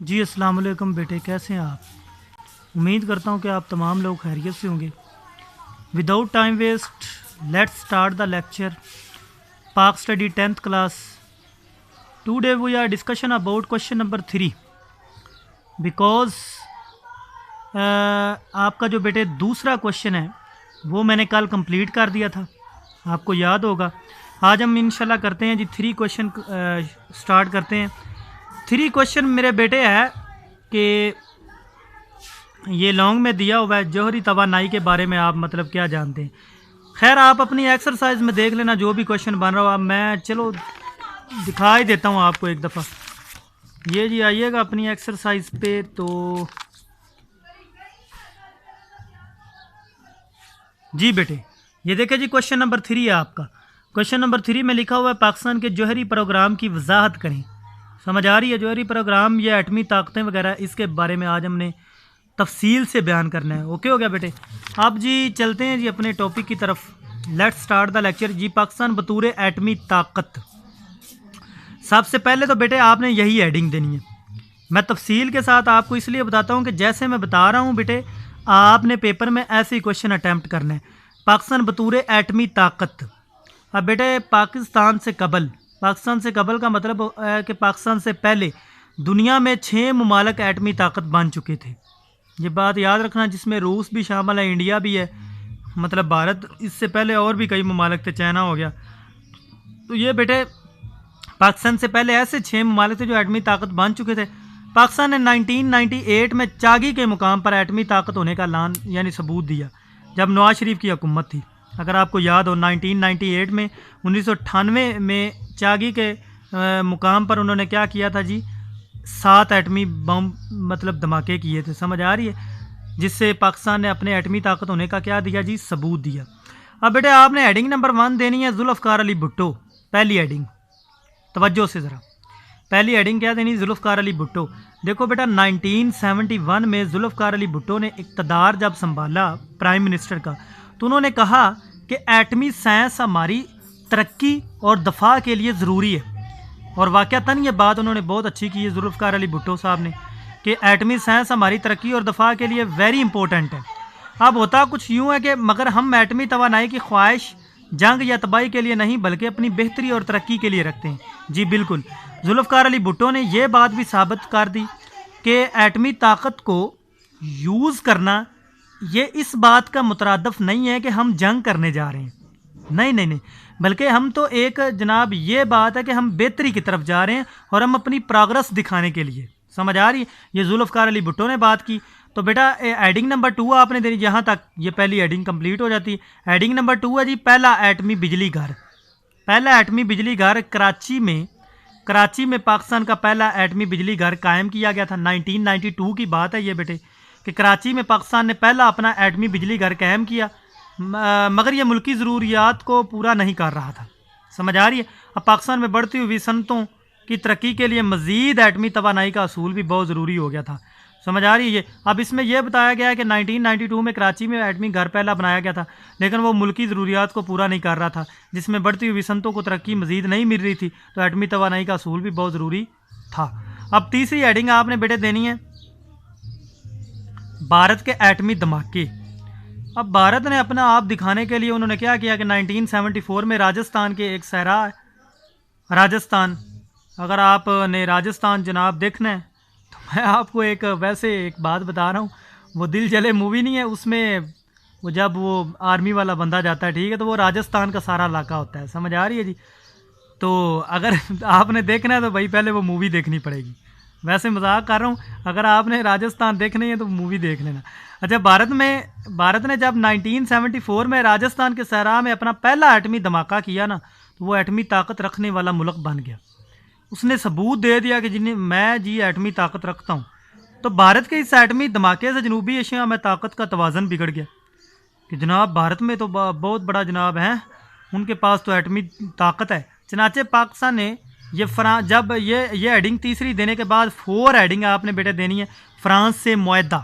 जी अस्सलाम वालेकुम बेटे, कैसे हैं आप? उम्मीद करता हूँ कि आप तमाम लोग खैरियत से होंगे। Without time waste, let's start the lecture. Pak study 10th class. Today we are discussion about question number 3 because आपका जो बेटे दूसरा क्वेश्चन है वो मैंने कल कंप्लीट कर दिया था, आपको याद होगा। आज हम इंशाल्लाह करते हैं जी 3 क्वेश्चन स्टार्ट करते हैं। 3 क्वेश्चन मेरे बेटे है कि ये लॉन्ग में दिया हुआ है, जौहरी तवानाई के बारे में आप मतलब क्या जानते हैं। खैर आप अपनी एक्सरसाइज में देख लेना जो भी क्वेश्चन बन रहा हो। अब मैं चलो दिखा ही देता हूँ आपको एक दफ़ा। ये जी आइएगा अपनी एक्सरसाइज पे, तो जी बेटे ये देखे जी क्वेश्चन नंबर 3 है आपका। क्वेश्चन नंबर 3 में लिखा हुआ है पाकिस्तान के जौहरी प्रोग्राम की वजाहत करें। समझ आ रही है? जौहरी प्रोग्राम या एटमी ताकतें वगैरह, इसके बारे में आज हमने तफसील से बयान करना है। ओके हो गया बेटे? अब जी चलते हैं जी अपने टॉपिक की तरफ। Let's start the lecture. जी पाकिस्तान बतूर एटमी ताकत, सबसे पहले तो बेटे आपने यही हेडिंग देनी है। मैं तफसील के साथ आपको इसलिए बताता हूँ कि जैसे मैं बता रहा हूँ बेटे, आपने पेपर में ऐसे ही क्वेश्चन अटैम्प्ट करने हैं। पाकिस्तान बतूर एटमी ताकत। अब बेटे पाकिस्तान से कबल का मतलब है कि पाकिस्तान से पहले दुनिया में 6 ममालिक एटमी ताकत बन चुके थे। ये बात याद रखना, जिसमें रूस भी शामिल है, इंडिया भी है, मतलब भारत। इससे पहले और भी कई ममालिक थे, चाइना हो गया। तो ये बेटे पाकिस्तान से पहले ऐसे 6 ममालिक थे जो एटमी ताकत बन चुके थे। पाकिस्तान ने 1998 में चागी के मुकाम पर एटमी ताकत होने का ऐलान यानी सबूत दिया, जब नवाज शरीफ की हुकूमत थी। अगर आपको याद हो 1998 में 1998 में चागी के मुकाम पर उन्होंने क्या किया था जी, 7 एटमी बम मतलब धमाके किए थे। समझ आ रही है? जिससे पाकिस्तान ने अपने एटमी ताकत होने का क्या दिया जी, सबूत दिया। अब बेटे आपने हेडिंग नंबर 1 देनी है जुल्फ़कार अली भुट्टो। पहली हेडिंग तवज्जो से ज़रा, पहली हेडिंग क्या देनी, जुल्फ़कार अली भुट्टो। देखो बेटा 1971 में जुल्फ़कार अली भुट्टो ने इक़्तिदार जब संभाला प्राइम मिनिस्टर का, तो उन्होंने कहा कि एटमी साइंस हमारी तरक्की और दफा के लिए ज़रूरी है। और वाक़तन ये बात उन्होंने बहुत अच्छी की है जुल्फ़कार अली भुट्टो साहब ने, कि एटमी साइंस हमारी तरक्की और दफा के लिए वेरी इंपॉर्टेंट है। अब होता कुछ यूँ है कि मगर हम एटमी तवानाई की ख्वाहिश जंग या तबाही के लिए नहीं बल्कि अपनी बेहतरी और तरक्की के लिए रखते हैं। जी बिल्कुल, जुल्फ़कार अली भुट्टो ने यह बात भी साबित कर दी कि एटमी ताकत को यूज़ करना ये इस बात का मुतरादफ नहीं है कि हम जंग करने जा रहे हैं। नहीं नहीं नहीं, बल्कि हम तो एक जनाब ये बात है कि हम बेहतरी की तरफ जा रहे हैं और हम अपनी प्रोग्रेस दिखाने के लिए। समझ आ रही है? ये जुल्फ़कार अली भुट्टो ने बात की। तो बेटा हेडिंग नंबर 2 आपने देनी, जहाँ तक ये पहली हेडिंग कंप्लीट हो जाती है। हेडिंग नंबर 2 है जी पहला एटमी बिजली घर। पहला एटमी बिजली घर कराची में पाकिस्तान का पहला एटमी बिजली घर कायम किया गया था। 1992 की बात है ये बेटे, कि कराची में पाकिस्तान ने पहला अपना एटमी बिजली घर कायम किया, मगर ये मुल्की ज़रूरियात को पूरा नहीं कर रहा था। समझ आ रही है? अब पाकिस्तान में बढ़ती हुई सनतों की तरक्की के लिए मज़ीद एटमी तवानाई का असूल भी बहुत ज़रूरी हो गया था। समझ आ रही है ये? अब इसमें यह बताया गया है कि 1992 में कराची में एटमी घर पहला बनाया गया था, लेकिन वो मुल्की ज़रूरियात को पूरा नहीं कर रहा था, जिसमें बढ़ती हुई सनतों को तरक्की मज़ीद नहीं मिल रही थी। तो एटमी तवानाई का असूल भी बहुत ज़रूरी था। अब तीसरी हेडिंग आपने बेटे देनी है भारत के एटमी धमाके। अब भारत ने अपना आप दिखाने के लिए उन्होंने क्या किया कि 1974 में राजस्थान के एक सहरा है, राजस्थान, अगर आपने राजस्थान जनाब देखना है तो मैं आपको एक बात बता रहा हूँ। वो दिल जले मूवी नहीं है, उसमें वो जब वो आर्मी वाला बंदा जाता है, ठीक है, तो वो राजस्थान का सारा इलाका होता है। समझ आ रही है जी? तो अगर आपने देखना है तो भाई पहले वो मूवी देखनी पड़ेगी। वैसे मजाक कर रहा हूँ, अगर आपने राजस्थान देखनी है तो मूवी देख लेना। अच्छा, भारत ने जब 1974 में राजस्थान के सहरा में अपना पहला एटमी धमाका किया ना, तो वो एटमी ताकत रखने वाला मुल्क बन गया। उसने सबूत दे दिया कि जिन्हें मैं जी एटमी ताकत रखता हूँ। तो भारत के इस एटमी धमाके से जनूबी एशिया में ताकत का तवाज़न बिगड़ गया कि जनाब भारत में तो बहुत बड़ा जनाब है, उनके पास तो एटमी ताकत है। चनाचे पाकिस्तान ने जब ये हेडिंग तीसरी देने के बाद 4 हेडिंग आपने बेटे देनी है फ्रांस से मुआहदा।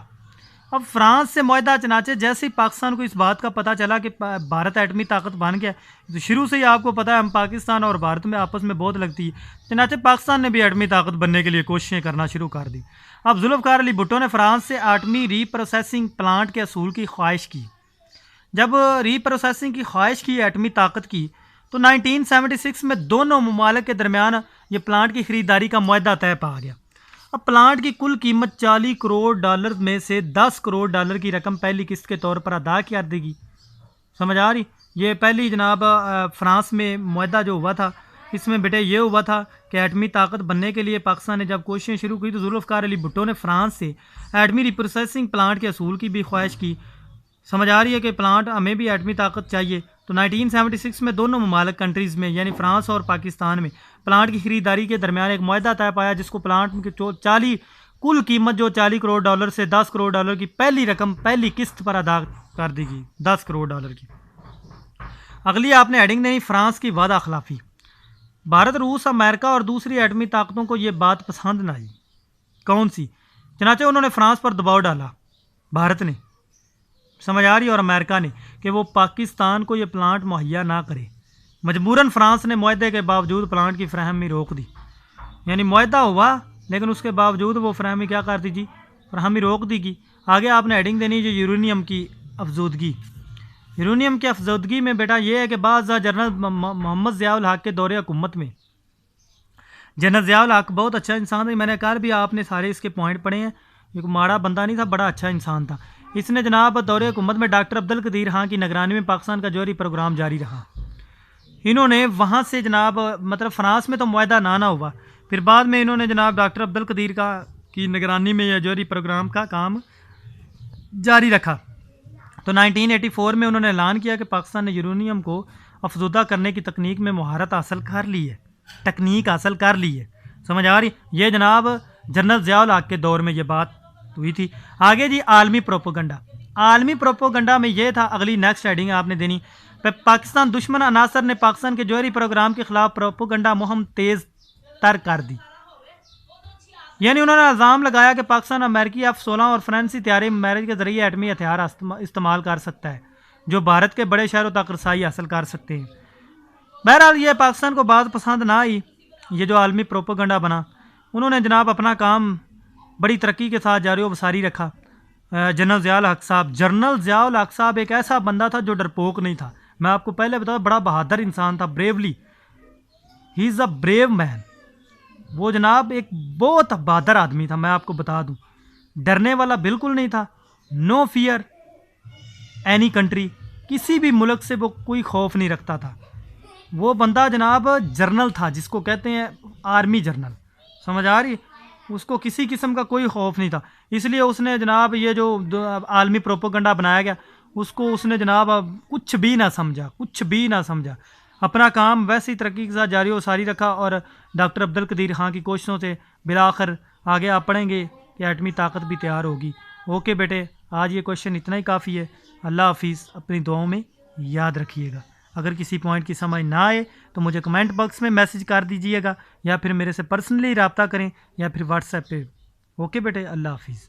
अब फ्रांस से मुआहदा, चनाचे जैसे ही पाकिस्तान को इस बात का पता चला कि भारत एटमी ताकत बन गया, तो शुरू से ही आपको पता है हम पाकिस्तान और भारत में आपस में बहुत लगती है, चनाचे पाकिस्तान ने भी एटमी ताकत बनने के लिए कोशिशें करना शुरू कर दी। अब जुल्फ़िकार अली भुट्टो ने फ्रांस से एटमी रीप्रोसेसिंग प्लांट के असूल की ख्वाहिश की। जब रीप्रोसेसिंग की ख्वाहिश की एटमी ताकत की, तो 1976 में दोनों ममालिक के दरमियान ये प्लांट की ख़रीदारी का मुआहदा तय पा गया। अब प्लांट की कुल कीमत $40 करोड़ में से $10 करोड़ की रकम पहली किस्त के तौर पर अदा कर देगी। समझ आ रही? ये पहली जनाब फ्रांस में मुआहदा जो हुआ था, इसमें बेटे ये हुआ था कि एटमी ताकत बनने के लिए पाकिस्तान ने जब कोशिशें शुरू की, तो जुल्फ़िकार अली भुट्टो ने फ्रांस से एटमी रिप्रोसेसिंग प्लांट के असूल की भी ख्वाहिश की। समझ आ रही है कि प्लांट हमें भी एटमी ताकत चाहिए। तो 1976 में दोनों ममालिक कंट्रीज़ में यानी फ्रांस और पाकिस्तान में प्लांट की ख़रीदारी के दरमियान एक मुआहदा तय पाया, जिसको प्लांट की कुल कीमत जो $40 करोड़ से $10 करोड़ की पहली रकम पहली किस्त पर अदा कर देगी, $10 करोड़ की। अगली आपने हेडिंग देनी फ्रांस की वादा खिलाफी। भारत, रूस, अमेरिका और दूसरी एटमी ताकतों को ये बात पसंद न आई। कौन सी? चनाचे उन्होंने फ्रांस पर दबाव डाला, भारत ने, समझ आ रही, और अमेरिका ने, कि वो पाकिस्तान को ये प्लांट मुहैया ना करे। मजबूरन फ्रांस ने मुआहदे के बावजूद प्लांट की फ्राहमी रोक दी। यानी मुआहदा हुआ लेकिन उसके बावजूद वो फ्राहमी क्या कर दी जी, फ्राहमी रोक दी गई। आगे आपने हेडिंग देनी जो यूरेनियम की अफजूदगी। यूरेनियम की अफजूदगी में बेटा ये है कि बाज़ जनरल मोहम्मद ज़ियाउल हक के दौरे हुकूमत में, जनरल ज़ियाउल हक बहुत अच्छा इंसान था, मैंने कहा भी आपने सारे इसके पॉइंट पढ़े हैं, ये माड़ा बंदा नहीं था, बड़ा अच्छा इंसान था। इसने जनाब दौरे हुकूमत में डॉक्टर अब्दुल कदीर खान की निगरानी में पाकिस्तान का जौहरी प्रोग्राम जारी रहा। इन्होंने वहाँ से जनाब मतलब फ्रांस में तो मुआहदा ना हुआ, फिर बाद में इन्होंने जनाब डॉक्टर अब्दुल कदीर की निगरानी में यह जौहरी प्रोग्राम का काम जारी रखा। तो 1984 में उन्होंने ऐलान किया कि पाकिस्तान ने यूरेनियम को अफजूदा करने की तकनीक में महारत हासिल कर ली है, तकनीक हासिल कर ली है। समझ आ रही? ये जनाब जनरल ज़ियाउल हक के दौर में ये बात हुई थी। आगे जी आलमी प्रोपोगंडा। आलमी प्रोपोगंडा में ये था, अगली नेक्स्ट हेडिंग आपने देनी, पाकिस्तान दुश्मन अनासर ने पाकिस्तान के जौहरी प्रोग्राम के खिलाफ प्रोपोगंडा मुहिम तेज तर कर दी। यानी उन्होंने इल्ज़ाम लगाया कि पाकिस्तान अमेरिकी F-16 और फ्रांसीसी तैयारी मैरिज के जरिए एटमी हथियार इस्तेमाल कर सकता है, जो भारत के बड़े शहरों तक रसाई हासिल कर सकते हैं। बहरहाल ये पाकिस्तान को बात पसंद ना आई, ये जो आलमी प्रोपोगंडा बना। उन्होंने जनाब अपना काम बड़ी तरक्की के साथ जारी व सारी रखा। जनरल ज़ियाउल हक साहब, जनरल ज़ियाउल हक साहब एक ऐसा बंदा था जो डरपोक नहीं था। मैं आपको पहले बताऊँ, बड़ा बहादुर इंसान था, bravely, he is a brave man. वो जनाब एक बहुत बहादुर आदमी था, मैं आपको बता दूं, डरने वाला बिल्कुल नहीं था। नो फियर एनी कंट्री, किसी भी मुल्क से वो कोई खौफ नहीं रखता था। वो बंदा जनाब जर्नल था, जिसको कहते हैं आर्मी जर्नल। समझ आ रही? उसको किसी किस्म का कोई खौफ नहीं था, इसलिए उसने जनाब ये जो आलमी प्रोपोगंडा बनाया गया, उसको उसने जनाब कुछ भी ना समझा, कुछ भी ना समझा। अपना काम वैसे ही तरक्की के साथ जारी व सारी रखा, और डॉक्टर अब्दुल कदीर खान की कोशिशों से बिलाखिर आगे आप पढ़ेंगे कि एटमी ताकत भी तैयार होगी। ओके बेटे, आज ये क्वेश्चन इतना ही काफ़ी है। अल्लाह हाफिज़, अपनी दुआओं में याद रखिएगा। अगर किसी पॉइंट की समझ ना आए तो मुझे कमेंट बॉक्स में मैसेज कर दीजिएगा, या फिर मेरे से पर्सनली रब्ता करें, या फिर व्हाट्सएप पे। ओके बेटे, अल्लाह हाफिज़।